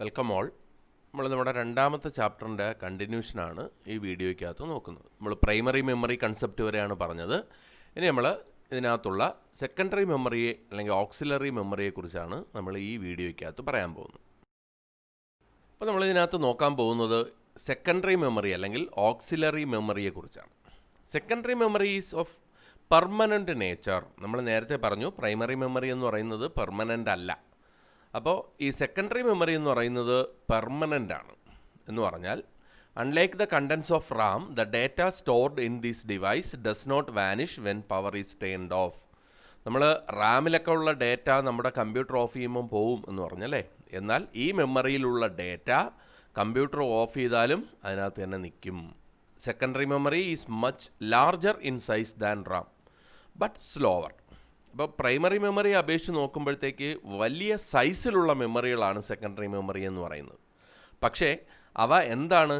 Welcome all. നമ്മൾ നമ്മുടെ രണ്ടാമത്തെ ചാപ്റ്ററിൻ്റെ കണ്ടിന്യൂഷനാണ് ഈ വീഡിയോയ്ക്കകത്ത് നോക്കുന്നത്. നമ്മൾ പ്രൈമറി മെമ്മറി കൺസെപ്റ്റ് വരെയാണ് പറഞ്ഞത്. ഇനി നമ്മൾ ഇതിനകത്തുള്ള സെക്കൻഡറി മെമ്മറിയെ അല്ലെങ്കിൽ ഓക്സിലറി മെമ്മറിയെക്കുറിച്ചാണ് നമ്മൾ ഈ വീഡിയോയ്ക്കകത്ത് പറയാൻ പോകുന്നത്. അപ്പോൾ നമ്മളിതിനകത്ത് നോക്കാൻ പോകുന്നത് സെക്കൻഡറി മെമ്മറി അല്ലെങ്കിൽ ഓക്സിലറി മെമ്മറിയെക്കുറിച്ചാണ്. Secondary memory is of permanent nature. നമ്മൾ നേരത്തെ പറഞ്ഞു പ്രൈമറി മെമ്മറി എന്ന് പറയുന്നത് പെർമനൻ്റ് അല്ല. അപ്പോൾ ഈ സെക്കൻഡറി മെമ്മറി എന്ന് പറയുന്നത് പെർമനൻ്റ് ആണ്. എന്ന് പറഞ്ഞാൽ unlike the contents of RAM, the data stored in this device does not vanish when power is turned off. നമ്മൾ റാമിലൊക്കെ ഉള്ള ഡേറ്റ നമ്മുടെ കമ്പ്യൂട്ടർ ഓഫ് ചെയ്യുമ്പം പോവും എന്ന് പറഞ്ഞല്ലേ. എന്നാൽ ഈ മെമ്മറിയിലുള്ള ഡേറ്റ കമ്പ്യൂട്ടർ ഓഫ് ചെയ്താലും അതിനകത്ത് തന്നെ നിൽക്കും. Secondary memory is much larger in size than Ram but slower. അപ്പോൾ പ്രൈമറി മെമ്മറി അപേക്ഷിച്ച് നോക്കുമ്പോഴത്തേക്ക് വലിയ സൈസിലുള്ള മെമ്മറികളാണ് സെക്കൻഡറി മെമ്മറി എന്ന് പറയുന്നത്. പക്ഷേ അവ എന്താണ്?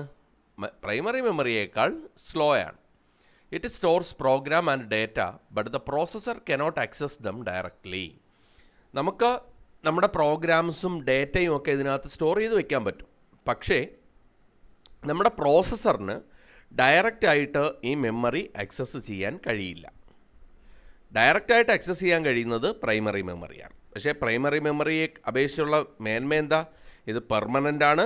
പ്രൈമറി മെമ്മറിയേക്കാൾ സ്ലോ ആണ്. It stores program and data but the processor cannot access them directly. നമുക്ക് നമ്മുടെ പ്രോഗ്രാംസും ഡേറ്റയും ഒക്കെ ഇതിനകത്ത് സ്റ്റോർ ചെയ്ത് വെക്കാൻ പറ്റും. പക്ഷേ നമ്മുടെ പ്രോസസ്സറിന് ഡയറക്റ്റായിട്ട് ഈ മെമ്മറി ആക്സസ് ചെയ്യാൻ കഴിയില്ല. ഡയറക്റ്റായിട്ട് ആക്സസ് ചെയ്യാൻ കഴിയുന്നത് പ്രൈമറി മെമ്മറിയാണ്. പക്ഷേ പ്രൈമറി മെമ്മറിയെ അപേക്ഷിച്ചുള്ള മേന്മ എന്താ? ഇത് പെർമനൻ്റ് ആണ്.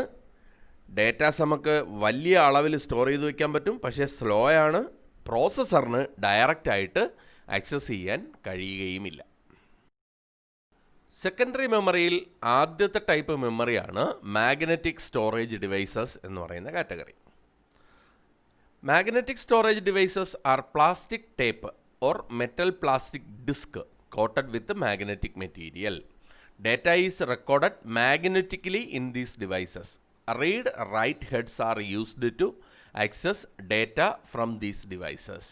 ഡേറ്റാസ് നമുക്ക് വലിയ അളവിൽ സ്റ്റോർ ചെയ്ത് വയ്ക്കാൻ പറ്റും. പക്ഷേ സ്ലോ ആണ്. പ്രോസസ്സറിന് ഡയറക്റ്റായിട്ട് ആക്സസ് ചെയ്യാൻ കഴിയുകയുമില്ല. സെക്കൻഡറി മെമ്മറിയിൽ ആദ്യത്തെ ടൈപ്പ് മെമ്മറിയാണ് മാഗ്നറ്റിക് സ്റ്റോറേജ് ഡിവൈസസ് എന്ന് പറയുന്ന category. Magnetic storage devices are plastic tape or metal plastic disc coated with magnetic material. Data is recorded magnetically in these devices. Read-write heads are used to access data from these devices.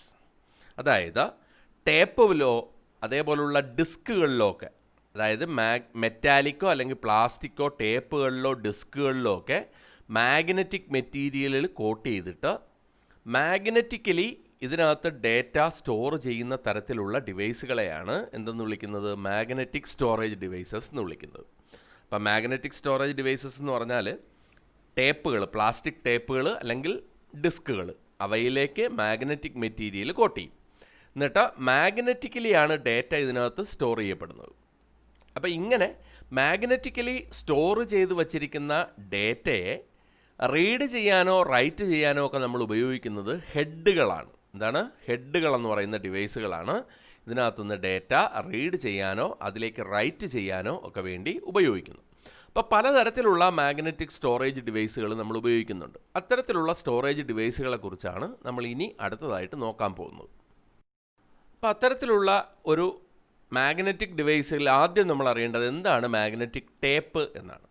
അതായത് ടേപ്പിലോ അതേപോലുള്ള ഡിസ്കുകളിലോ ഒക്കെ, അതായത് മെറ്റാലിക്കോ അല്ലെങ്കിൽ പ്ലാസ്റ്റിക്കോ ടേപ്പുകളിലോ ഡിസ്കുകളിലോ ഒക്കെ magnetic മെറ്റീരിയലിൽ coat ചെയ്തിട്ട് magnetically ഇതിനകത്ത് data store ചെയ്യുന്ന തരത്തിലുള്ള ഡിവൈസുകളെയാണ് എന്തെന്ന് വിളിക്കുന്നത്? മാഗ്നറ്റിക് സ്റ്റോറേജ് ഡിവൈസസ് എന്ന് വിളിക്കുന്നത്. അപ്പം മാഗ്നറ്റിക് സ്റ്റോറേജ് ഡിവൈസസ് എന്ന് പറഞ്ഞാൽ ടേപ്പുകൾ, പ്ലാസ്റ്റിക് ടേപ്പുകൾ അല്ലെങ്കിൽ ഡിസ്കുകൾ, അവയിലേക്ക് മാഗ്നറ്റിക് മെറ്റീരിയൽ കോട്ട് ചെയ്യും. എന്നിട്ട് മാഗ്നറ്റിക്കലിയാണ് ഡേറ്റ ഇതിനകത്ത് സ്റ്റോർ ചെയ്യപ്പെടുന്നത്. അപ്പോൾ ഇങ്ങനെ മാഗ്നറ്റിക്കലി സ്റ്റോർ ചെയ്ത് വച്ചിരിക്കുന്ന ഡേറ്റയെ റീഡ് ചെയ്യാനോ റൈറ്റ് ചെയ്യാനോ ഒക്കെ നമ്മൾ ഉപയോഗിക്കുന്നത് ഹെഡുകളാണ്. എന്താണ്? ഹെഡുകൾ എന്ന് പറയുന്ന ഡിവൈസുകളാണ് ഇതിനകത്തുനിന്ന് ഡേറ്റ റീഡ് ചെയ്യാനോ അതിലേക്ക് റൈറ്റ് ചെയ്യാനോ ഒക്കെ വേണ്ടി ഉപയോഗിക്കുന്നു. അപ്പോൾ പലതരത്തിലുള്ള മാഗ്നറ്റിക് സ്റ്റോറേജ് ഡിവൈസുകൾ നമ്മൾ ഉപയോഗിക്കുന്നുണ്ട്. അത്തരത്തിലുള്ള സ്റ്റോറേജ് ഡിവൈസുകളെ കുറിച്ചാണ് നമ്മൾ ഇനി അടുത്തതായിട്ട് നോക്കാൻ പോകുന്നത്. അപ്പോൾ അത്തരത്തിലുള്ള ഒരു മാഗ്നറ്റിക് ഡിവൈസുകളിൽ ആദ്യം നമ്മൾ അറിയേണ്ടത് എന്താണ് മാഗ്നറ്റിക് ടേപ്പ് എന്നാണ്.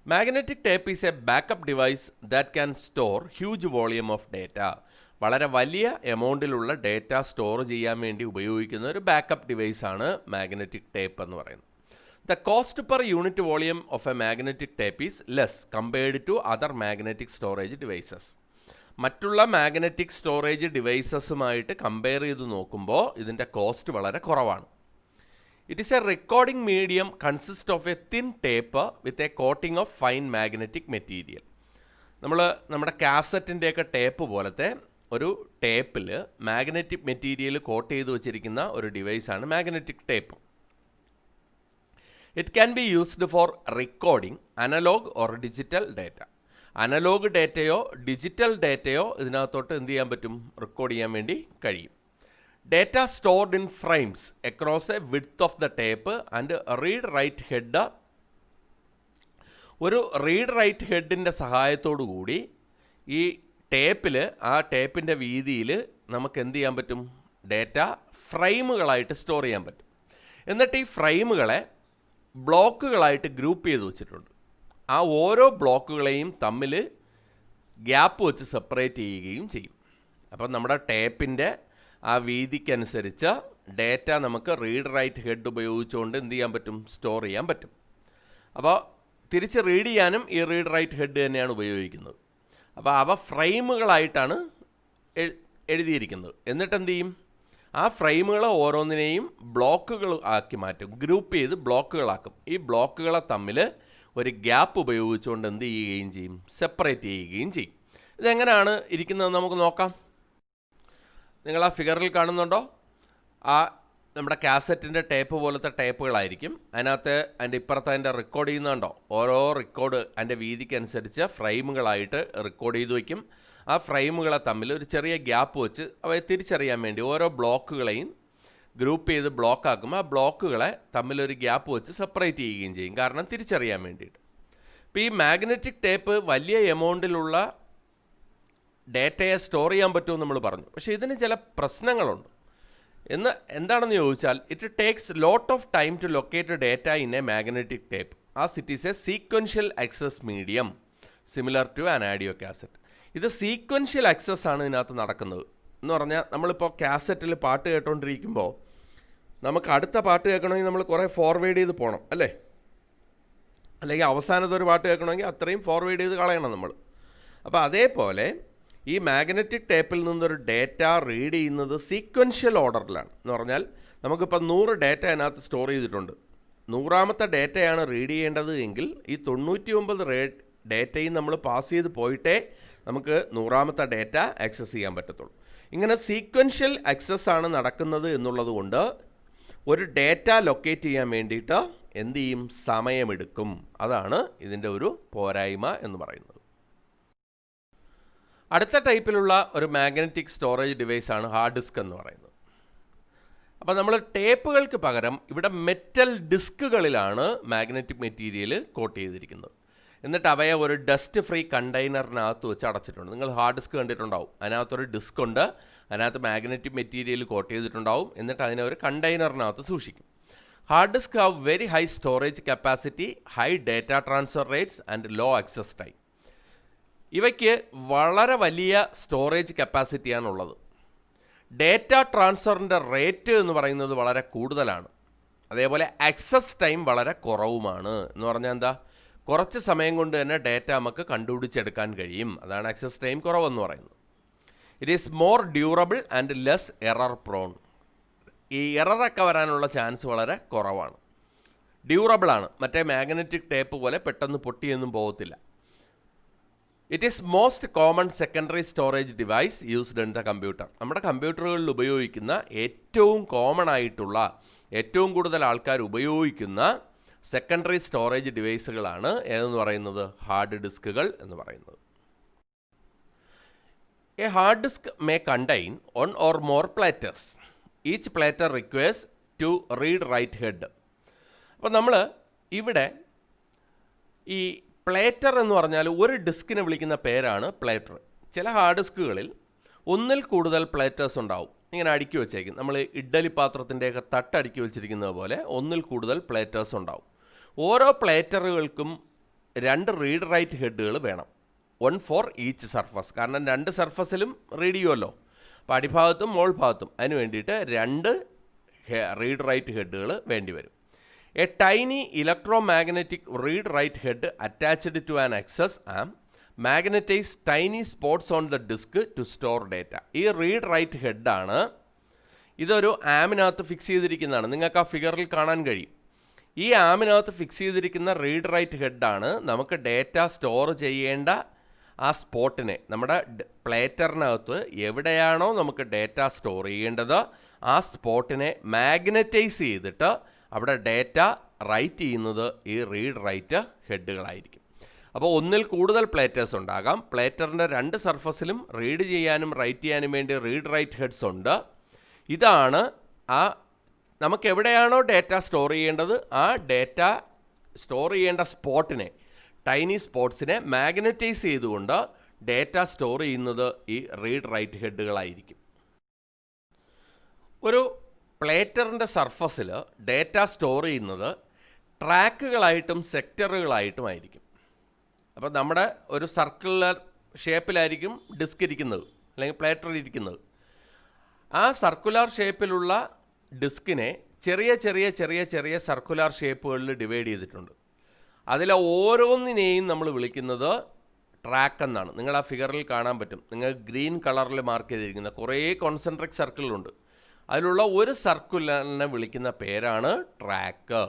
Magnetic tape is a backup device that can store huge volume of data. വളരെ വലിയ എമൗണ്ടിലുള്ള ഡേറ്റ സ്റ്റോർ ചെയ്യാൻ വേണ്ടി ഉപയോഗിക്കുന്ന ഒരു ബാക്കപ്പ് ഡിവൈസാണ് മാഗ്നറ്റിക് ടേപ്പ് എന്ന് പറയുന്നത്. The cost per unit volume of a magnetic tape is less compared to other magnetic storage devices. മറ്റുള്ള magnetic storage ഡിവൈസസുമായിട്ട് കമ്പയർ ചെയ്ത് നോക്കുമ്പോൾ ഇതിൻ്റെ കോസ്റ്റ് വളരെ കുറവാണ്. It is a recording medium consists of a thin tape with a coating of fine magnetic material. നമ്മുടെ കാസറ്റിൻ്റെയൊക്കെ tape പോലത്തെ ഒരു ടേപ്പിൽ മാഗ്നറ്റിക് മെറ്റീരിയൽ കോട്ട് ചെയ്ത് വെച്ചിരിക്കുന്ന ഒരു ഡിവൈസാണ് magnetic tape. It can be used for recording analogue or digital data. Analogue ഡേറ്റയോ digital ഡേറ്റയോ ഇതിനകത്തോട്ട് എന്ത് ചെയ്യാൻ പറ്റും? റെക്കോർഡ് ചെയ്യാൻ വേണ്ടി കഴിയും. Data stored in frames across a width of the tape and read-write head. ഒരു റീഡ്-റൈറ്റ് ഹെഡിൻ്റെ സഹായത്തോടു കൂടി ഈ ടേപ്പിൽ, ആ ടേപ്പിൻ്റെ വീതിയിൽ നമുക്ക് എന്ത് ചെയ്യാൻ പറ്റും? ഡേറ്റ ഫ്രെയിമുകളായിട്ട് സ്റ്റോർ ചെയ്യാൻ പറ്റും. എന്നിട്ട് ഈ ഫ്രെയിമുകളെ ബ്ലോക്കുകളായിട്ട് ഗ്രൂപ്പ് ചെയ്ത് വെച്ചിട്ടുണ്ട്. ആ ഓരോ ബ്ലോക്കുകളെയും തമ്മിൽ ഗ്യാപ്പ് വെച്ച് സെപ്പറേറ്റ് ചെയ്യുകയും ചെയ്യും. അപ്പം നമ്മുടെ ടേപ്പിൻ്റെ ആ വീതിക്കനുസരിച്ച് ഡേറ്റ നമുക്ക് റീഡ് റൈറ്റ് ഹെഡ് ഉപയോഗിച്ചുകൊണ്ട് എന്ത് ചെയ്യാൻ പറ്റും? സ്റ്റോർ ചെയ്യാൻ പറ്റും. അപ്പോൾ തിരിച്ച് റീഡ് ചെയ്യാനും ഈ റീഡ് റൈറ്റ് ഹെഡ് തന്നെയാണ് ഉപയോഗിക്കുന്നത്. അപ്പോൾ അവ ഫ്രെയിമുകളായിട്ടാണ് എഴുതിയിരിക്കുന്നത്. എന്നിട്ട് എന്ത് ചെയ്യും? ആ ഫ്രെയിമുകൾ ഓരോന്നിനെയും ബ്ലോക്കുകൾ ആക്കി മാറ്റും. ഗ്രൂപ്പ് ചെയ്ത് ബ്ലോക്കുകളാക്കും. ഈ ബ്ലോക്കുകളെ തമ്മിൽ ഒരു ഗ്യാപ്പ് ഉപയോഗിച്ചുകൊണ്ട് എന്ത് ചെയ്യുകയും ചെയ്യും, സെപ്പറേറ്റ് ചെയ്യുകയും ചെയ്യും. ഇതെങ്ങനെയാണ് ഇരിക്കുന്നത് നമുക്ക് നോക്കാം. നിങ്ങൾ ആ ഫിഗറിൽ കാണുന്നുണ്ടോ? ആ നമ്മുടെ കാസറ്റിൻ്റെ ടേപ്പ് പോലത്തെ ടേപ്പുകളായിരിക്കും. അതിനകത്ത് അതിൻ്റെ ഇപ്പുറത്ത് അതിൻ്റെ റെക്കോർഡ് ചെയ്യുന്നുണ്ടോ, ഓരോ റെക്കോർഡ് അതിൻ്റെ വീതിക്കനുസരിച്ച് ഫ്രെയിമുകളായിട്ട് റെക്കോർഡ് ചെയ്ത് വയ്ക്കും. ആ ഫ്രെയിമുകളെ തമ്മിൽ ഒരു ചെറിയ ഗ്യാപ്പ് വെച്ച് അവയെ തിരിച്ചറിയാൻ വേണ്ടി ഓരോ ബ്ലോക്കുകളെയും ഗ്രൂപ്പ് ചെയ്ത് ബ്ലോക്കാക്കുമ്പോൾ ആ ബ്ലോക്കുകളെ തമ്മിലൊരു ഗ്യാപ്പ് വെച്ച് സെപ്പറേറ്റ് ചെയ്യുകയും ചെയ്യും, കാരണം തിരിച്ചറിയാൻ വേണ്ടിയിട്ട്. ഇപ്പോൾ ഈ മാഗ്നറ്റിക് ടേപ്പ് വലിയ എമൗണ്ടിലുള്ള ഡേറ്റയെ സ്റ്റോർ ചെയ്യാൻ പറ്റുമെന്ന് നമ്മൾ പറഞ്ഞു. പക്ഷേ ഇതിന് ചില പ്രശ്നങ്ങളുണ്ട്. എന്താണെന്ന് ചോദിച്ചാൽ, it takes lot of time to locate data in a magnetic tape as it is a sequential access medium similar to an audio cassette. ഇത് സീക്വൻഷ്യൽ ആക്സസ് ആണ് ഇതിനകത്ത് നടക്കുന്നത്. എന്ന് പറഞ്ഞാൽ നമ്മളിപ്പോൾ കാസറ്റിൽ പാട്ട് കേട്ടുകൊണ്ടിരിക്കുമ്പോൾ നമുക്ക് അടുത്ത പാട്ട് കേൾക്കണമെങ്കിൽ നമ്മൾ കുറേ ഫോർവേഡ് ചെയ്ത് പോകണം, അല്ലേ? അല്ലെങ്കിൽ അവസാനത്തെ ഒരു പാട്ട് കേൾക്കണമെങ്കിൽ അത്രയും ഫോർവേഡ് ചെയ്ത് കളയണം നമ്മൾ. അപ്പോൾ അതേപോലെ ഈ മാഗ്നറ്റിക് ടേപ്പിൽ നിന്നൊരു ഡേറ്റ റീഡ് ചെയ്യുന്നത് സീക്വൻഷ്യൽ ഓർഡറിലാണ്. എന്ന് പറഞ്ഞാൽ നമുക്കിപ്പോൾ 100 ഡേറ്റ അതിനകത്ത് സ്റ്റോർ ചെയ്തിട്ടുണ്ട്. 100ാമത്തെ ഡേറ്റയാണ് റീഡ് ചെയ്യേണ്ടത് എങ്കിൽ ഈ 99 ഡേറ്റയും നമ്മൾ പാസ് ചെയ്ത് പോയിട്ടേ നമുക്ക് 100ാമത്തെ ഡേറ്റ ആക്സസ് ചെയ്യാൻ പറ്റത്തുള്ളൂ. ഇങ്ങനെ സീക്വൻഷ്യൽ ആക്സസ് ആണ് നടക്കുന്നത് എന്നുള്ളത് കൊണ്ട് ഒരു ഡേറ്റ ലൊക്കേറ്റ് ചെയ്യാൻ വേണ്ടിയിട്ട് എന്ത് ചെയ്യും, സമയമെടുക്കും. അതാണ് ഇതിൻ്റെ ഒരു പോരായ്മ എന്ന് പറയുന്നത്. അടുത്ത ടൈപ്പിലുള്ള ഒരു മാഗ്നറ്റിക് സ്റ്റോറേജ് ഡിവൈസാണ് ഹാർഡ് ഡിസ്ക് എന്ന് പറയുന്നത്. അപ്പോൾ നമ്മൾ ടേപ്പുകൾക്ക് പകരം ഇവിടെ മെറ്റൽ ഡിസ്കുകളിലാണ് മാഗ്നറ്റിക് മെറ്റീരിയൽ കോട്ട് ചെയ്തിരിക്കുന്നത്. എന്നിട്ട് അവയെ ഒരു ഡസ്റ്റ് ഫ്രീ കണ്ടെയ്നറിനകത്ത് വെച്ച് അടച്ചിട്ടുണ്ട്. നിങ്ങൾ ഹാർഡ് ഡിസ്ക് കണ്ടിട്ടുണ്ടാവും. അതിനകത്തൊരു ഡിസ്ക് ഉണ്ട്, അതിനകത്ത് മാഗ്നറ്റിക് മെറ്റീരിയൽ കോട്ട് ചെയ്തിട്ടുണ്ടാവും. എന്നിട്ട് അതിനെ ഒരു കണ്ടെയ്നറിനകത്ത് സൂക്ഷിക്കും. Hard disk have very high storage capacity, high data transfer rates and low access time. ഇവയ്ക്ക് വളരെ വലിയ സ്റ്റോറേജ് കപ്പാസിറ്റിയാണുള്ളത്. ഡേറ്റ ട്രാൻസ്ഫറിൻ്റെ റേറ്റ് എന്ന് പറയുന്നത് വളരെ കൂടുതലാണ്. അതേപോലെ ആക്സസ് ടൈം വളരെ കുറവുമാണ്. എന്ന് പറഞ്ഞാൽ എന്താ, കുറച്ച് സമയം കൊണ്ട് തന്നെ ഡേറ്റ നമുക്ക് കണ്ടുപിടിച്ചെടുക്കാൻ കഴിയും. അതാണ് ആക്സസ് ടൈം കുറവെന്ന് പറയുന്നത്. It is more durable and less error prone. ഈ എററൊക്കെ വരാനുള്ള ചാൻസ് വളരെ കുറവാണ്. ഡ്യൂറബിളാണ്, മറ്റേ മാഗ്നറ്റിക് ടേപ്പ് പോലെ പെട്ടെന്ന് പൊട്ടിയൊന്നും പോകത്തില്ല. It is most common secondary storage device used in the computer. നമ്മുടെ കമ്പ്യൂട്ടറുകളിൽ ഉപയോഗിക്കുന്ന ഏറ്റവും കോമൺ ആയിട്ടുള്ള, ഏറ്റവും കൂടുതൽ ആൾക്കാർ ഉപയോഗിക്കുന്ന സെക്കൻഡറി സ്റ്റോറേജ് ഡിവൈസുകളാണ് ഏതെന്ന് പറയുന്നത്, ഹാർഡ് ഡിസ്കുകൾ എന്ന് പറയുന്നത്. A hard disk may contain 1 or more platters. Each platter requires two read write head. അപ്പോൾ നമ്മൾ ഇവിടെ ഈ പ്ലേറ്റർ എന്ന് പറഞ്ഞാൽ ഒരു ഡിസ്കിനെ വിളിക്കുന്ന പേരാണ് പ്ലേറ്റർ. ചില ഹാർഡ് ഡിസ്കുകളിൽ ഒന്നിൽ കൂടുതൽ പ്ലേറ്റേഴ്സ് ഉണ്ടാവും. ഇങ്ങനെ അടുക്കി വെച്ചേക്കും. നമ്മൾ ഇഡ്ഡലി പാത്രത്തിൻ്റെയൊക്കെ തട്ടടുക്കി വെച്ചിരിക്കുന്നത് പോലെ ഒന്നിൽ കൂടുതൽ പ്ലേറ്റേഴ്സ് ഉണ്ടാവും. ഓരോ പ്ലേറ്ററുകൾക്കും 2 റീഡ് റൈറ്റ് ഹെഡുകൾ വേണം. 1 for each സർഫസ്. കാരണം 2 സർഫസിലും റീഡ് ചെയ്യുമല്ലോ. അപ്പോൾ അടിഭാഗത്തും മോൾ ഭാഗത്തും അതിന് വേണ്ടിയിട്ട് 2 റീഡ് റൈറ്റ് ഹെഡുകൾ വേണ്ടി വരും. A tiny electromagnetic read write head attached to an access arm magnetize tiny spots on the disk to store data. ഈ റീഡ് റൈറ്റ് ഹെഡാണ്, ഇതൊരു ആമിനകത്ത് ഫിക്സ് ചെയ്തിരിക്കുന്നതാണ്. നിങ്ങൾക്ക് ആ ഫിഗറിൽ കാണാൻ കഴിയും. ഈ ആമിനകത്ത് ഫിക്സ് ചെയ്തിരിക്കുന്ന റീഡ് റൈറ്റ് ഹെഡാണ് നമുക്ക് ഡേറ്റ സ്റ്റോർ ചെയ്യേണ്ട ആ സ്പോട്ടിനെ, നമ്മുടെ പ്ലേറ്ററിനകത്ത് എവിടെയാണോ നമുക്ക് ഡേറ്റ സ്റ്റോർ ചെയ്യേണ്ടത് ആ സ്പോട്ടിനെ മാഗ്നറ്റൈസ് ചെയ്തിട്ട് അവിടെ ഡേറ്റ റൈറ്റ് ചെയ്യുന്നത് ഈ റീഡ് റൈറ്റ് ഹെഡുകളായിരിക്കും. അപ്പോൾ ഒന്നിൽ കൂടുതൽ പ്ലേറ്റേഴ്സ് ഉണ്ടാകാം. പ്ലേറ്ററിൻ്റെ 2 സർഫസിലും റീഡ് ചെയ്യാനും റൈറ്റ് ചെയ്യാനും വേണ്ടി റീഡ് റൈറ്റ് ഹെഡ്സ് ഉണ്ട്. ഇതാണ് നമുക്ക് എവിടെയാണോ ഡേറ്റ സ്റ്റോർ ചെയ്യേണ്ടത് ആ ഡേറ്റ സ്റ്റോർ ചെയ്യേണ്ട സ്പോട്ടിനെ, ടൈനി സ്പോട്ട്സിനെ മാഗ്നറ്റൈസ് ചെയ്തുകൊണ്ട് ഡേറ്റ സ്റ്റോർ ചെയ്യുന്നത് ഈ റീഡ് റൈറ്റ് ഹെഡുകളായിരിക്കും. ഒരു പ്ലേറ്ററിൻ്റെ സർഫസിൽ ഡേറ്റ സ്റ്റോർ ചെയ്യുന്നത് ട്രാക്കുകളായിട്ടും സെക്ടറുകളായിട്ടുമായിരിക്കും. അപ്പോൾ നമ്മുടെ ഒരു സർക്കുലർ ഷേപ്പിലായിരിക്കും ഡിസ്ക് ഇരിക്കുന്നത്, അല്ലെങ്കിൽ പ്ലേറ്റർ ഇരിക്കുന്നത്. ആ സർക്കുലർ ഷേപ്പിലുള്ള ഡിസ്കിനെ ചെറിയ ചെറിയ ചെറിയ ചെറിയ സർക്കുലർ ഷേപ്പുകളിൽ ഡിവൈഡ് ചെയ്തിട്ടുണ്ട്. അതിലെ ഓരോന്നിനെയും നമ്മൾ വിളിക്കുന്നത് ട്രാക്ക് എന്നാണ്. നിങ്ങൾ ആ ഫിഗറിൽ കാണാൻ പറ്റും. നിങ്ങൾ ഗ്രീൻ കളറിൽ മാർക്ക് ചെയ്തിരിക്കുന്ന കുറേ കോൺസെൻട്രിക് സർക്കിളുണ്ട്. അതിലുള്ള ഒരു സർക്കുലറിനെ വിളിക്കുന്ന പേരാണ് ട്രാക്ക്.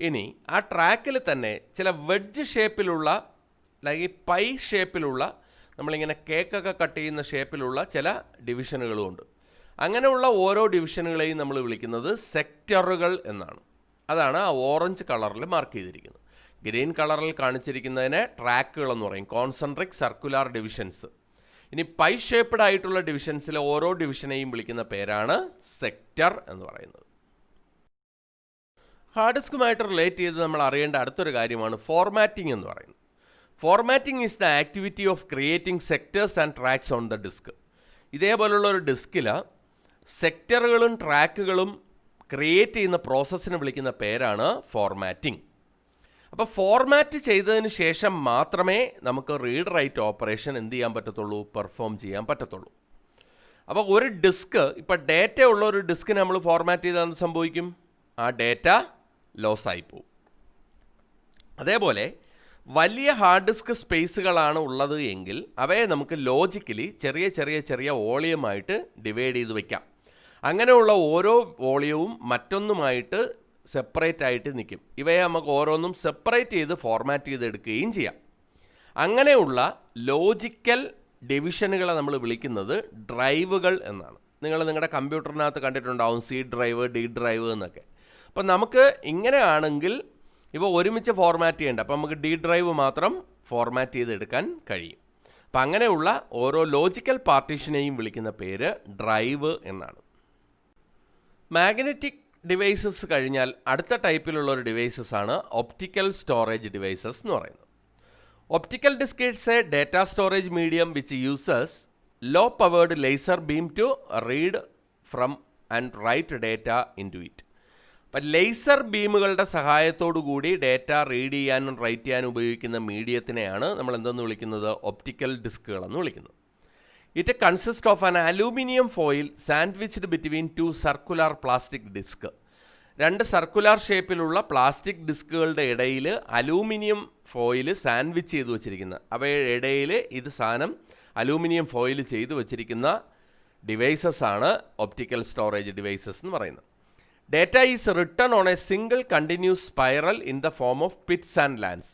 ഇനി ആ ട്രാക്കിൽ തന്നെ ചില വെഡ്ജ് ഷേപ്പിലുള്ള അല്ലെങ്കിൽ പൈ ഷേപ്പിലുള്ള നമ്മളിങ്ങനെ കേക്കൊക്കെ കട്ട് ചെയ്യുന്ന ഷേപ്പിലുള്ള ചില ഡിവിഷനുകളുമുണ്ട്. അങ്ങനെയുള്ള ഓരോ ഡിവിഷനുകളെയും നമ്മൾ വിളിക്കുന്നത് സെക്ടറുകൾ എന്നാണ്. അതാണ് ആ ഓറഞ്ച് കളറിൽ മാർക്ക് ചെയ്തിരിക്കുന്നത്. ഗ്രീൻ കളറിൽ കാണിച്ചിരിക്കുന്നതിനെ ട്രാക്കുകൾ എന്ന് പറയും, കോൺസെൻട്രിക് സർക്കുലാർ ഡിവിഷൻസ്. ഇനി പൈ ഷേപ്പ്ഡ് ആയിട്ടുള്ള ഡിവിഷൻസിലെ ഓരോ ഡിവിഷനെയും വിളിക്കുന്ന പേരാണ് സെക്ടർ എന്ന് പറയുന്നത്. ഹാർഡ് ഡിസ്കുമായിട്ട് റിലേറ്റ് ചെയ്ത് നമ്മൾ അറിയേണ്ട അടുത്തൊരു കാര്യമാണ് ഫോർമാറ്റിംഗ് എന്ന് പറയുന്നത്. Formatting is the activity of creating sectors and tracks on the disk. ഇതേപോലുള്ള ഒരു ഡിസ്കിൽ സെക്ടറുകളും ട്രാക്കുകളും ക്രിയേറ്റ് ചെയ്യുന്ന പ്രോസസ്സിനെ വിളിക്കുന്ന പേരാണ് ഫോർമാറ്റിംഗ്. അപ്പോൾ ഫോർമാറ്റ് ചെയ്തതിന് ശേഷം മാത്രമേ നമുക്ക് റീഡ് റൈറ്റ് ഓപ്പറേഷൻ എന്ത് ചെയ്യാൻ പറ്റത്തുള്ളൂ, പെർഫോം ചെയ്യാൻ പറ്റത്തുള്ളൂ. അപ്പോൾ ഒരു ഡിസ്ക്, ഇപ്പോൾ ഡേറ്റ ഉള്ള ഒരു ഡിസ്കിന് നമ്മൾ ഫോർമാറ്റ് ചെയ്താൽ എന്ത് സംഭവിക്കും? ആ ഡേറ്റ ലോസ് ആയി പോകും. അതേപോലെ വലിയ ഹാർഡ് ഡിസ്ക് സ്പേസുകളാണ് ഉള്ളത് എങ്കിൽ അവയെ നമുക്ക് ലോജിക്കലി ചെറിയ ചെറിയ ചെറിയ വോളിയമായിട്ട് ഡിവൈഡ് ചെയ്ത് വയ്ക്കാം. അങ്ങനെയുള്ള ഓരോ വോളിയവും മറ്റൊന്നുമായിട്ട് സെപ്പറേറ്റ് ആയിട്ട് നിൽക്കും. ഇവയെ നമുക്ക് ഓരോന്നും സെപ്പറേറ്റ് ചെയ്ത് ഫോർമാറ്റ് ചെയ്തെടുക്കുകയും ചെയ്യാം. അങ്ങനെയുള്ള ലോജിക്കൽ ഡിവിഷനുകളെ നമ്മൾ വിളിക്കുന്നത് ഡ്രൈവുകൾ എന്നാണ്. നിങ്ങൾ നിങ്ങളുടെ കമ്പ്യൂട്ടറിനകത്ത് കണ്ടിട്ടുണ്ടാവും സി ഡ്രൈവ്, ഡി ഡ്രൈവ് എന്നൊക്കെ. അപ്പം നമുക്ക് ഇങ്ങനെയാണെങ്കിൽ ഇവ ഒരുമിച്ച് ഫോർമാറ്റ് ചെയ്യേണ്ട, അപ്പം നമുക്ക് ഡി ഡ്രൈവ് മാത്രം ഫോർമാറ്റ് ചെയ്തെടുക്കാൻ കഴിയും. അപ്പം അങ്ങനെയുള്ള ഓരോ ലോജിക്കൽ പാർട്ടീഷനെയും വിളിക്കുന്ന പേര് ഡ്രൈവ് എന്നാണ്. മാഗ്നറ്റിക് ഡിവൈസസ് കഴിഞ്ഞാൽ അടുത്ത ടൈപ്പിലുള്ള ഒരു ഡിവൈസസ് ആണ് ഒപ്റ്റിക്കൽ സ്റ്റോറേജ് ഡിവൈസസ് എന്ന് പറയുന്നത്. Optical disk is a data storage medium which uses low powered laser beam to read from and write data into it. അപ്പം ലേസർ ബീമുകളുടെ സഹായത്തോടു കൂടി ഡേറ്റ റീഡ് ചെയ്യാനും റൈറ്റ് ചെയ്യാനും ഉപയോഗിക്കുന്ന മീഡിയത്തിനെയാണ് നമ്മൾ എന്തെന്ന് വിളിക്കുന്നത്? ഒപ്റ്റിക്കൽ ഡിസ്കുകൾ എന്ന് വിളിക്കുന്നത്. It consist of an aluminium foil sandwiched between two circular plastic disk. രണ്ട് സർക്കുലർ ഷേപ്പിലുള്ള പ്ലാസ്റ്റിക് ഡിസ്കുകളുടെ ഇടയിൽ അലൂമിനിയം ഫോയിൽ സാൻഡ്വിച്ച് ചെയ്ത് വെച്ചിരിക്കുന്ന, അവയുടെ ഇടയിൽ ഇത് സാധനം അലൂമിനിയം ഫോയിൽ ചെയ്ത് വെച്ചിരിക്കുന്ന ഡിവൈസസ് ആണ് ഒപ്റ്റിക്കൽ സ്റ്റോറേജ് ഡിവൈസസ് എന്ന് പറയുന്നത്. Data is written on A single continuous spiral in the form of Pitt's and lands.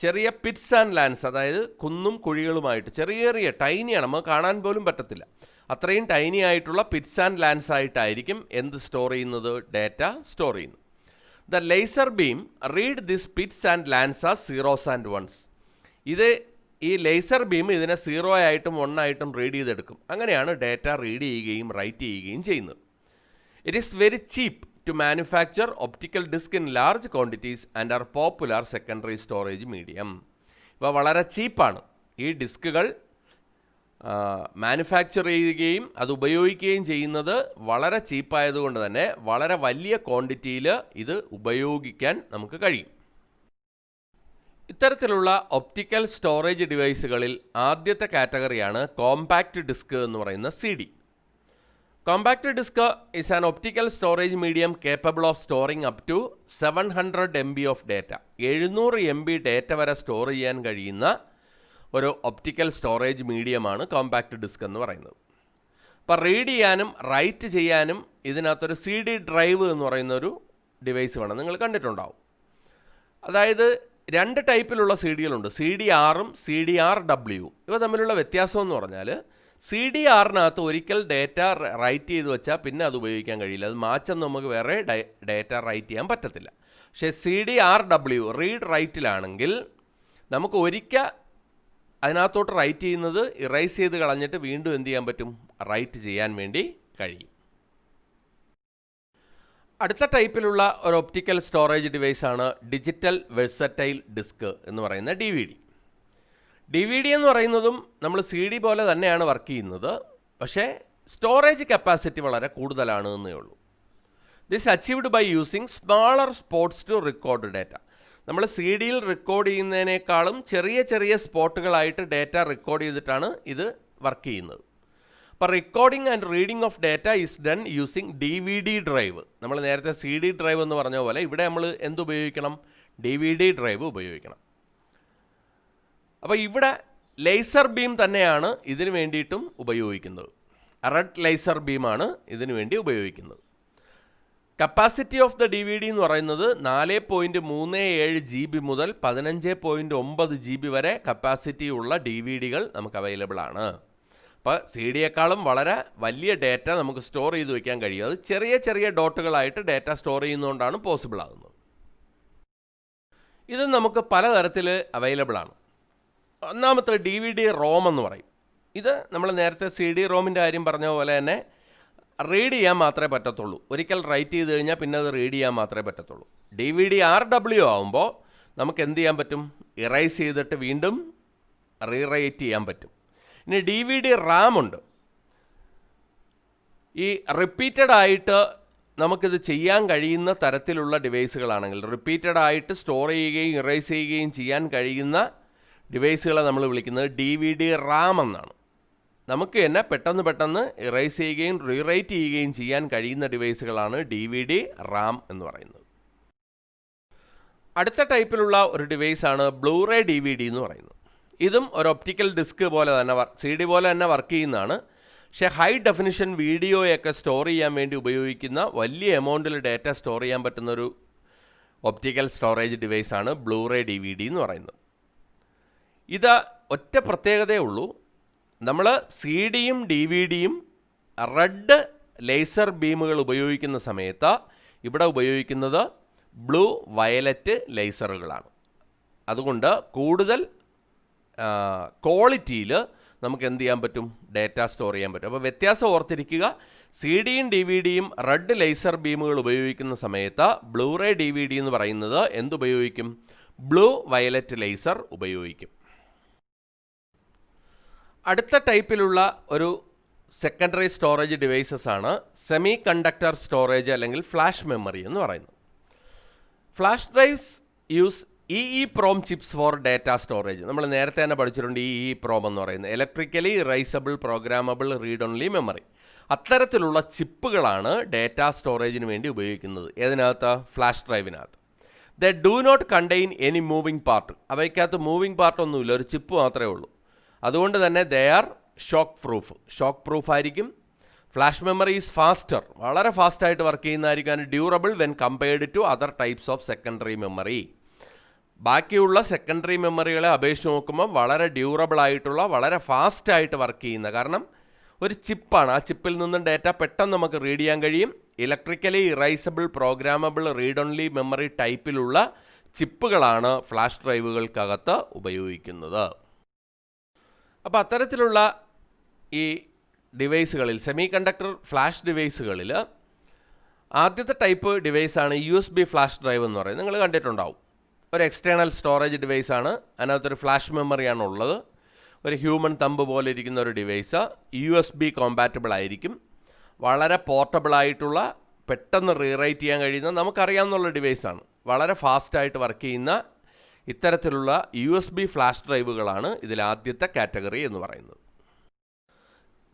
ചെറിയ പിറ്റ്സ് ആൻഡ് ലാൻഡ്സ്, അതായത് കുന്നും കുഴികളുമായിട്ട് ചെറിയ ചെറിയ ടൈനിയാണ്, നമുക്ക് കാണാൻ പോലും പറ്റത്തില്ല, അത്രയും ടൈനി ആയിട്ടുള്ള പിറ്റ്സ് ആൻഡ് ലാൻഡ്സ് ആയിട്ടായിരിക്കും എന്ത് സ്റ്റോർ ചെയ്യുന്നത്? ഡേറ്റ സ്റ്റോർ ചെയ്യുന്നത്. The laser beam read this pits and lands are zeros and ones. ഈ ലേസർ ബീം ഇതിനെ 0 ആയിട്ടും 1 ആയിട്ടും റീഡ് ചെയ്തെടുക്കും. അങ്ങനെയാണ് ഡേറ്റ റീഡ് ചെയ്യുകയും റൈറ്റ് ചെയ്യുകയും ചെയ്യുന്നത്. It is very cheap to manufacture optical disk in large quantities and are popular secondary storage medium. ഇപ്പോൾ വളരെ ചീപ്പാണ് ഈ ഡിസ്കുകൾ മാനുഫാക്ചർ ചെയ്യുകയും അത് ഉപയോഗിക്കുകയും ചെയ്യുന്നത്. വളരെ ചീപ്പായതുകൊണ്ട് തന്നെ വളരെ വലിയ ക്വാണ്ടിറ്റിയിൽ ഇത് ഉപയോഗിക്കാൻ നമുക്ക് കഴിയും. ഇത്തരത്തിലുള്ള ഒപ്റ്റിക്കൽ സ്റ്റോറേജ് ഡിവൈസുകളിൽ ആദ്യത്തെ കാറ്റഗറിയാണ് കോമ്പാക്റ്റ് ഡിസ്ക് എന്ന് പറയുന്ന CD. Compact disk is an optical storage medium capable of storing up to 700 MB of data. 700 MB data വരെ സ്റ്റോർ ചെയ്യാൻ കഴിയുന്ന ഒരു ഒപ്റ്റിക്കൽ സ്റ്റോറേജ് മീഡിയമാണ് കോമ്പാക്റ്റ് ഡിസ്ക് എന്ന് പറയുന്നത്. അപ്പോൾ റീഡ് ചെയ്യാനും റൈറ്റ് ചെയ്യാനും ഇതിനകത്തൊരു CD ഡ്രൈവ് എന്ന് പറയുന്നൊരു ഡിവൈസ് വേണം, നിങ്ങൾ കണ്ടിട്ടുണ്ടാവും. അതായത് രണ്ട് ടൈപ്പിലുള്ള CD-കളുണ്ട്, CDRഉം CDRW. ഇവ തമ്മിലുള്ള വ്യത്യാസം എന്ന് പറഞ്ഞാൽ CDRനകത്ത് ഒരിക്കൽ ഡേറ്റ റൈറ്റ് ചെയ്ത് വെച്ചാൽ പിന്നെ അത് ഉപയോഗിക്കാൻ കഴിയില്ല, അത് മാറ്റം നമുക്ക് വേറെ ഡേറ്റ റൈറ്റ് ചെയ്യാൻ പറ്റത്തില്ല. പക്ഷേ CDRW റീഡ് റൈറ്റിലാണെങ്കിൽ നമുക്ക് ഒരിക്കൽ അതിനകത്തോട്ട് റൈറ്റ് ചെയ്യുന്നത് ഇറൈസ് ചെയ്ത് കളഞ്ഞിട്ട് വീണ്ടും എന്ത് ചെയ്യാൻ പറ്റും? റൈറ്റ് ചെയ്യാൻ വേണ്ടി കഴിയും. അടുത്ത ടൈപ്പിലുള്ള ഒരു optical storage ഡിവൈസാണ് digital versatile disk എന്ന് പറയുന്ന DVD എന്ന് പറയുന്നതും നമ്മൾ CD പോലെ തന്നെയാണ് വർക്ക് ചെയ്യുന്നത്, പക്ഷേ സ്റ്റോറേജ് കപ്പാസിറ്റി വളരെ കൂടുതലാണ് എന്നേ ഉള്ളൂ. This achieved by using smaller spots to record data. നമ്മൾ CD-യിൽ റെക്കോർഡ് ചെയ്യുന്നതിനേക്കാളും ചെറിയ ചെറിയ സ്പോട്ടുകളായിട്ട് ഡേറ്റ റെക്കോർഡ് ചെയ്തിട്ടാണ് ഇത് വർക്ക് ചെയ്യുന്നത്. അപ്പോൾ recording and reading of data is done using DVD drive. നമ്മൾ നേരത്തെ CD ഡ്രൈവ് എന്ന് പറഞ്ഞ പോലെ ഇവിടെ നമ്മൾ എന്തുപയോഗിക്കണം? DVD ഡ്രൈവ് ഉപയോഗിക്കണം. അപ്പോൾ ഇവിടെ ലേസർ ബീം തന്നെയാണ് ഇതിനു വേണ്ടിയിട്ടും ഉപയോഗിക്കുന്നത്. റെഡ് ലേസർ ബീമാണ് ഇതിനു വേണ്ടി ഉപയോഗിക്കുന്നത്. കപ്പാസിറ്റി ഓഫ് ദ DVD എന്ന് പറയുന്നത് 4.37 GB മുതൽ 15.9 GB വരെ കപ്പാസിറ്റി ഉള്ള DVD-കൾ നമുക്ക് അവൈലബിൾ ആണ്. അപ്പോൾ CD-യേക്കാളും വളരെ വലിയ ഡാറ്റ നമുക്ക് സ്റ്റോർ ചെയ്ത് വയ്ക്കാൻ കഴിയും. അത് ചെറിയ ചെറിയ ഡോട്ടുകളായിട്ട് ഡാറ്റ സ്റ്റോർ ചെയ്യുന്നതുകൊണ്ടാണ് പോസിബിൾ ആകുന്നത്. ഇത് നമുക്ക് പലതരത്തിൽ അവൈലബിൾ ആണ്. ഒന്നാമത്തെ DVD ROM എന്ന് പറയും. ഇത് നമ്മൾ നേരത്തെ CD-ROM-ൻ്റെ കാര്യം പറഞ്ഞ പോലെ തന്നെ റീഡ് ചെയ്യാൻ മാത്രമേ പറ്റത്തുള്ളൂ. ഒരിക്കൽ റൈറ്റ് ചെയ്ത് കഴിഞ്ഞാൽ പിന്നെ അത് റീഡ് ചെയ്യാൻ മാത്രമേ പറ്റത്തുള്ളൂ. DVD RW ആകുമ്പോൾ നമുക്ക് എന്ത് ചെയ്യാൻ പറ്റും? ഇറൈസ് ചെയ്തിട്ട് വീണ്ടും റീറൈറ്റ് ചെയ്യാൻ പറ്റും. ഇനി DVD RAM ഉണ്ട്. ഈ റിപ്പീറ്റഡ് ആയിട്ട് നമുക്കിത് ചെയ്യാൻ കഴിയുന്ന തരത്തിലുള്ള ഡിവൈസുകളാണെങ്കിൽ, റിപ്പീറ്റഡ് ആയിട്ട് സ്റ്റോർ ചെയ്യുകയും ഇറൈസ് ചെയ്യുകയും ചെയ്യാൻ കഴിയുന്ന ഡിവൈസുകളെ നമ്മൾ വിളിക്കുന്നത് DVD RAM എന്നാണ്. നമുക്ക് തന്നെ പെട്ടെന്ന് ഇറൈസ് ചെയ്യുകയും റീറൈറ്റ് ചെയ്യുകയും ചെയ്യാൻ കഴിയുന്ന ഡിവൈസുകളാണ് DVD RAM എന്ന് പറയുന്നത്. അടുത്ത ടൈപ്പിലുള്ള ഒരു ഡിവൈസാണ് ബ്ലൂറേ DVD എന്ന് പറയുന്നത്. ഇതും ഒരു ഒപ്റ്റിക്കൽ ഡിസ്ക് പോലെ തന്നെ CD പോലെ തന്നെ വർക്ക് ചെയ്യുന്നതാണ്. പക്ഷേ ഹൈ ഡെഫിനിഷൻ വീഡിയോയൊക്കെ സ്റ്റോർ ചെയ്യാൻ വേണ്ടി ഉപയോഗിക്കുന്ന വലിയ എമൗണ്ടിൽ ഡാറ്റ സ്റ്റോർ ചെയ്യാൻ പറ്റുന്നൊരു ഒപ്റ്റിക്കൽ സ്റ്റോറേജ് ഡിവൈസാണ് ബ്ലൂറേ DVD എന്ന് പറയുന്നത്. ഇത് ഒറ്റ പ്രത്യേകതയേ ഉള്ളൂ. നമ്മൾ CD-യും DVD-യും റെഡ് ലേസർ ബീമുകൾ ഉപയോഗിക്കുന്ന സമയത്ത് ഇവിടെ ഉപയോഗിക്കുന്നത് ബ്ലൂ വയലറ്റ് ലേസറുകളാണ്. അതുകൊണ്ട് കൂടുതൽ ക്വാളിറ്റിയിൽ നമുക്ക് എന്ത് ചെയ്യാൻ പറ്റും? ഡാറ്റ സ്റ്റോർ ചെയ്യാൻ പറ്റും. അപ്പോൾ വ്യത്യാസം ഓർത്തിരിക്കുക. CD-യും DVD-യും റെഡ് ലേസർ ബീമുകൾ ഉപയോഗിക്കുന്ന സമയത്ത് ബ്ലൂറേ DVD എന്ന് പറയുന്നത് എന്തുപയോഗിക്കും? ബ്ലൂ വയലറ്റ് ലേസർ ഉപയോഗിക്കും. അടുത്ത ടൈപ്പിലുള്ള ഒരു സെക്കൻഡറി സ്റ്റോറേജ് ഡിവൈസസ് ആണ് സെമി കണ്ടക്ടർ സ്റ്റോറേജ് അല്ലെങ്കിൽ ഫ്ലാഷ് മെമ്മറി എന്ന് പറയുന്നത്. Flash drives use EEPROM chips for data storage. നമ്മൾ നേരത്തെ തന്നെ പഠിച്ചിട്ടുണ്ട് EEPROM എന്ന് പറയുന്നത് electrically erasable programmable read only memory. അത്തരത്തിലുള്ള ചിപ്പുകളാണ് ഡാറ്റ സ്റ്റോറേജിന് വേണ്ടി ഉപയോഗിക്കുന്നത്. ഏതിനകത്ത്? ഫ്ലാഷ് ഡ്രൈവിനകത്ത്. They do not contain any moving part. അവയ്ക്കകത്ത് മൂവിങ് പാർട്ടൊന്നുമില്ല, ഒരു ചിപ്പ് മാത്രമേ ഉള്ളൂ. അതുകൊണ്ട് തന്നെ ദേ ആർ ഷോക്ക് പ്രൂഫ് ആയിരിക്കും. ഫ്ലാഷ് മെമ്മറി ഈസ് ഫാസ്റ്റർ, വളരെ ഫാസ്റ്റായിട്ട് വർക്ക് ചെയ്യുന്നതായിരിക്കും. And durable when compared to other types of secondary memory. ബാക്കിയുള്ള സെക്കൻഡറി മെമ്മറികളെ അപേക്ഷിച്ച് നോക്കുമ്പോൾ വളരെ ഡ്യൂറബിൾ ആയിട്ടുള്ള, വളരെ ഫാസ്റ്റായിട്ട് വർക്ക് ചെയ്യുന്ന, കാരണം ഒരു ചിപ്പാണ്. ആ ചിപ്പിൽ നിന്നും ഡാറ്റ പെട്ടെന്ന് നമുക്ക് റീഡ് ചെയ്യാൻ കഴിയും. Electrically erasable programmable read only memory ടൈപ്പിലുള്ള ചിപ്പുകളാണ് ഫ്ലാഷ് ഡ്രൈവുകൾക്കകത്ത് ഉപയോഗിക്കുന്നത്. അപ്പോൾ അത്തരത്തിലുള്ള ഈ ഡിവൈസുകളിൽ, സെമി കണ്ടക്ടർ ഫ്ലാഷ് ഡിവൈസുകളിൽ ആദ്യത്തെ ടൈപ്പ് ഡിവൈസാണ് USB ഫ്ലാഷ് ഡ്രൈവ് എന്ന് പറയുന്നത്. നിങ്ങൾ കണ്ടിട്ടുണ്ടാവും. ഒരു എക്സ്റ്റേണൽ സ്റ്റോറേജ് ഡിവൈസാണ്. അതിനകത്തൊരു ഫ്ലാഷ് മെമ്മറിയാണ് ഉള്ളത്. ഒരു ഹ്യൂമൻ തമ്പ് പോലെ ഇരിക്കുന്ന ഒരു ഡിവൈസ്. USB കോമ്പാറ്റബിൾ ആയിരിക്കും. വളരെ പോർട്ടബിളായിട്ടുള്ള, പെട്ടെന്ന് റീറൈറ്റ് ചെയ്യാൻ കഴിയുന്ന, നമുക്കറിയാവുന്ന ഡിവൈസാണ്. വളരെ ഫാസ്റ്റായിട്ട് വർക്ക് ചെയ്യുന്ന ഇത്തരത്തിലുള്ള USB ഫ്ലാഷ് ഡ്രൈവുകളാണ് ഇതിൽ ആദ്യത്തെ കാറ്റഗറി എന്ന് പറയുന്നത്.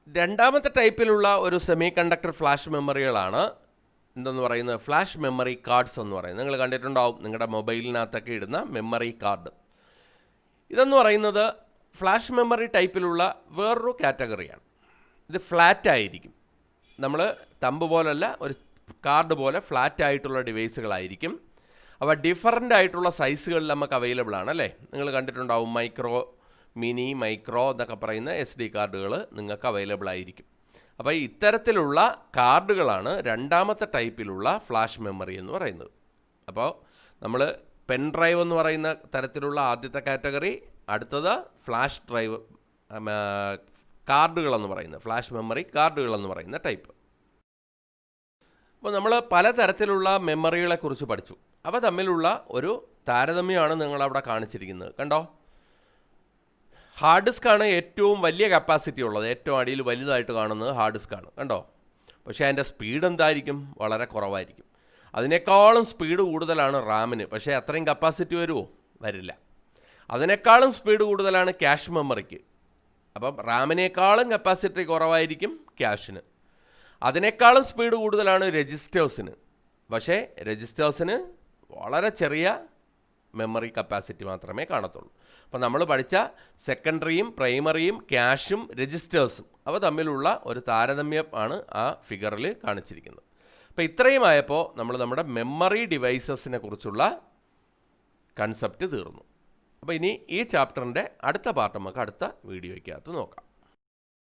രണ്ടാമത്തെ ടൈപ്പിലുള്ള ഒരു സെമി കണ്ടക്ടർ ഫ്ലാഷ് മെമ്മറികളാണ് എന്തെന്ന് പറയുന്നത്? ഫ്ലാഷ് മെമ്മറി കാർഡ്സ് എന്ന് പറയുന്നത്. നിങ്ങൾ കണ്ടിട്ടുണ്ടാവും നിങ്ങളുടെ മൊബൈലിനകത്തൊക്കെ ഇടുന്ന മെമ്മറി കാർഡ്. ഇതെന്ന് പറയുന്നത് ഫ്ലാഷ് മെമ്മറി ടൈപ്പിലുള്ള വേറൊരു കാറ്റഗറിയാണ്. ഇത് ഫ്ലാറ്റ് ആയിരിക്കും. നമ്മൾ തമ്പ് പോലല്ല, ഒരു കാർഡ് പോലെ ഫ്ലാറ്റ് ആയിട്ടുള്ള ഡിവൈസുകളായിരിക്കും. അവ ഡിഫറൻ്റ് ആയിട്ടുള്ള സൈസുകളിൽ നമുക്ക് അവൈലബിൾ ആണ് അല്ലേ? നിങ്ങൾ കണ്ടിട്ടുണ്ടാവും മൈക്രോ, മിനി, മൈക്രോ എന്നൊക്കെ പറയുന്ന SD കാർഡുകൾ നിങ്ങൾക്ക് അവൈലബിൾ ആയിരിക്കും. അപ്പോൾ ഇത്തരത്തിലുള്ള കാർഡുകളാണ് രണ്ടാമത്തെ ടൈപ്പിലുള്ള ഫ്ലാഷ് മെമ്മറി എന്ന് പറയുന്നത്. അപ്പോൾ നമ്മൾ പെൻ ഡ്രൈവ് എന്ന് പറയുന്ന തരത്തിലുള്ള ആദ്യത്തെ കാറ്റഗറി, അടുത്തത് ഫ്ലാഷ് ഡ്രൈവ് കാർഡുകളെന്ന് പറയുന്നത്, ഫ്ലാഷ് മെമ്മറി കാർഡുകളെന്ന് പറയുന്ന ടൈപ്പ്. അപ്പോൾ നമ്മൾ പലതരത്തിലുള്ള മെമ്മറികളെക്കുറിച്ച് പഠിച്ചു. അവ തമ്മിലുള്ള ഒരു താരതമ്യമാണ് നിങ്ങളവിടെ കാണിച്ചിരിക്കുന്നത്. കണ്ടോ? ഹാർഡ് ഡിസ്ക്കാണ് ഏറ്റവും വലിയ കപ്പാസിറ്റി ഉള്ളത്. ഏറ്റവും അടിയിൽ വലുതായിട്ട് കാണുന്നത് ഹാർഡ് ഡിസ്ക്കാണ്. കണ്ടോ? പക്ഷേ അതിൻ്റെ സ്പീഡ് എന്തായിരിക്കും? വളരെ കുറവായിരിക്കും. അതിനേക്കാളും സ്പീഡ് കൂടുതലാണ് റാമിന്. പക്ഷേ അത്രയും കപ്പാസിറ്റി വരുമോ? വരില്ല. അതിനേക്കാളും സ്പീഡ് കൂടുതലാണ് ക്യാഷ് മെമ്മറിക്ക്. അപ്പം റാമിനേക്കാളും കപ്പാസിറ്റി കുറവായിരിക്കും ക്യാഷിന്. അതിനേക്കാളും സ്പീഡ് കൂടുതലാണ് രജിസ്റ്റേഴ്സിന്. പക്ഷേ രജിസ്റ്റേഴ്സിന് വളരെ ചെറിയ മെമ്മറി കപ്പാസിറ്റി മാത്രമേ കാണത്തുള്ളൂ. അപ്പോൾ നമ്മൾ പഠിച്ച സെക്കൻഡറിയും പ്രൈമറിയും ക്യാഷും രജിസ്റ്റേഴ്സും അവ തമ്മിലുള്ള ഒരു താരതമ്യം ആണ് ആ ഫിഗറിൽ കാണിച്ചിരിക്കുന്നത്. അപ്പോൾ ഇത്രയും ആയപ്പോൾ നമ്മൾ നമ്മുടെ മെമ്മറി ഡിവൈസസിനെ കുറിച്ചുള്ള കൺസെപ്റ്റ് തീർന്നു. അപ്പോൾ ഇനി ഈ ചാപ്റ്ററിൻ്റെ അടുത്ത പാർട്ട് നമുക്ക് അടുത്ത വീഡിയോയ്ക്കകത്ത് നോക്കാം.